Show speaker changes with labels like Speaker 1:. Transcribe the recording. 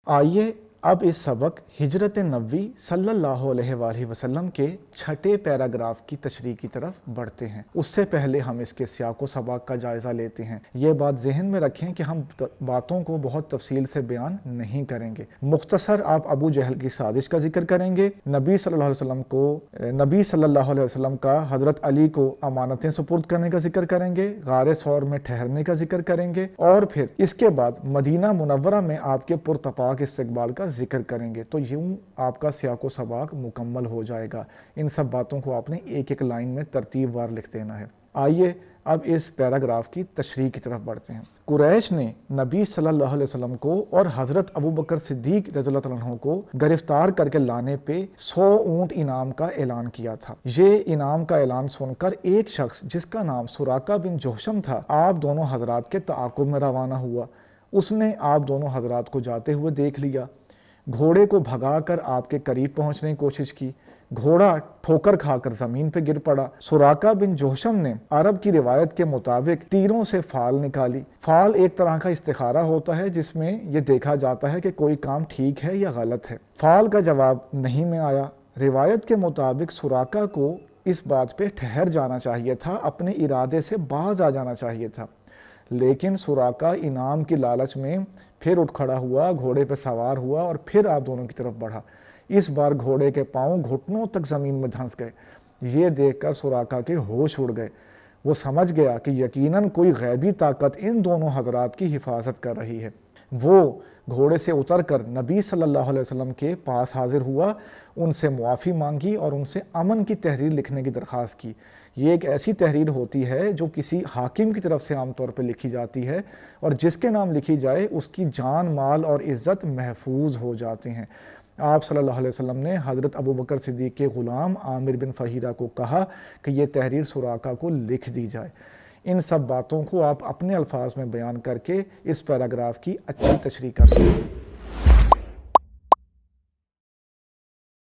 Speaker 1: آئیے اب اس سبق ہجرت نبوی صلی اللہ علیہ وآلہ وسلم کے چھٹے پیراگراف کی تشریح کی طرف بڑھتے ہیں۔ اس سے پہلے ہم اس کے سیاق و سباق کا جائزہ لیتے ہیں۔ یہ بات ذہن میں رکھیں کہ ہم باتوں کو بہت تفصیل سے بیان نہیں کریں گے۔ مختصر آپ ابو جہل کی سازش کا ذکر کریں گے، نبی صلی اللہ علیہ وسلم کا حضرت علی کو امانتیں سپرد کرنے کا ذکر کریں گے، غار ثور میں ٹھہرنے کا ذکر کریں گے، اور پھر اس کے بعد مدینہ منورہ میں آپ کے پرتپاک استقبال کا ذکر کریں گے۔ تو یوں آپ کا سیاق و سباق مکمل ہو جائے گا۔ ان سب باتوں کو آپ نے ایک ایک لائن میں ترتیب وار لکھ دینا ہے۔ آئیے اب اس پیراگراف کی تشریح کی طرف بڑھتے ہیں۔ قریش نے نبی صلی اللہ علیہ وسلم کو اور حضرت ابوبکر صدیق رضی اللہ عنہ کو گرفتار کر کے لانے پہ 100 اونٹ انعام کا اعلان کیا تھا۔ یہ انعام کا اعلان سن کر ایک شخص جس کا نام سراقہ بن جوشم تھا، آپ دونوں حضرات کے تعاقب میں روانہ ہوا۔ اس نے آپ دونوں حضرات کو جاتے ہوئے دیکھ لیا، گھوڑے کو بھگا کر آپ کے قریب پہنچنے کی کوشش کی۔ گھوڑا ٹھوکر کھا کر زمین پہ گر پڑا۔ سراقہ بن جوشم نے عرب کی روایت کے مطابق تیروں سے فال نکالی۔ فال ایک طرح کا استخارہ ہوتا ہے جس میں یہ دیکھا جاتا ہے کہ کوئی کام ٹھیک ہے یا غلط ہے۔ فال کا جواب نہیں میں آیا۔ روایت کے مطابق سراقہ کو اس بات پہ ٹھہر جانا چاہیے تھا، اپنے ارادے سے باز آ جانا چاہیے تھا، لیکن سراقہ انعام کی لالچ میں پھر اٹھ کھڑا ہوا، گھوڑے پہ سوار ہوا اور پھر آپ دونوں کی طرف بڑھا۔ اس بار گھوڑے کے پاؤں گھٹنوں تک زمین میں دھنس گئے۔ یہ دیکھ کر سراقہ کے ہوش اڑ گئے۔ وہ سمجھ گیا کہ یقیناً کوئی غیبی طاقت ان دونوں حضرات کی حفاظت کر رہی ہے۔ وہ گھوڑے سے اتر کر نبی صلی اللہ علیہ وسلم کے پاس حاضر ہوا، ان سے معافی مانگی اور ان سے امن کی تحریر لکھنے کی درخواست کی۔ یہ ایک ایسی تحریر ہوتی ہے جو کسی حاکم کی طرف سے عام طور پہ لکھی جاتی ہے، اور جس کے نام لکھی جائے اس کی جان، مال اور عزت محفوظ ہو جاتے ہیں۔ آپ صلی اللہ علیہ وسلم نے حضرت ابوبکر صدیق کے غلام عامر بن فہیرہ کو کہا کہ یہ تحریر سراقہ کو لکھ دی جائے۔ ان سب باتوں کو آپ اپنے الفاظ میں بیان کر کے اس پیراگراف کی اچھی تشریح کرتے ہیں۔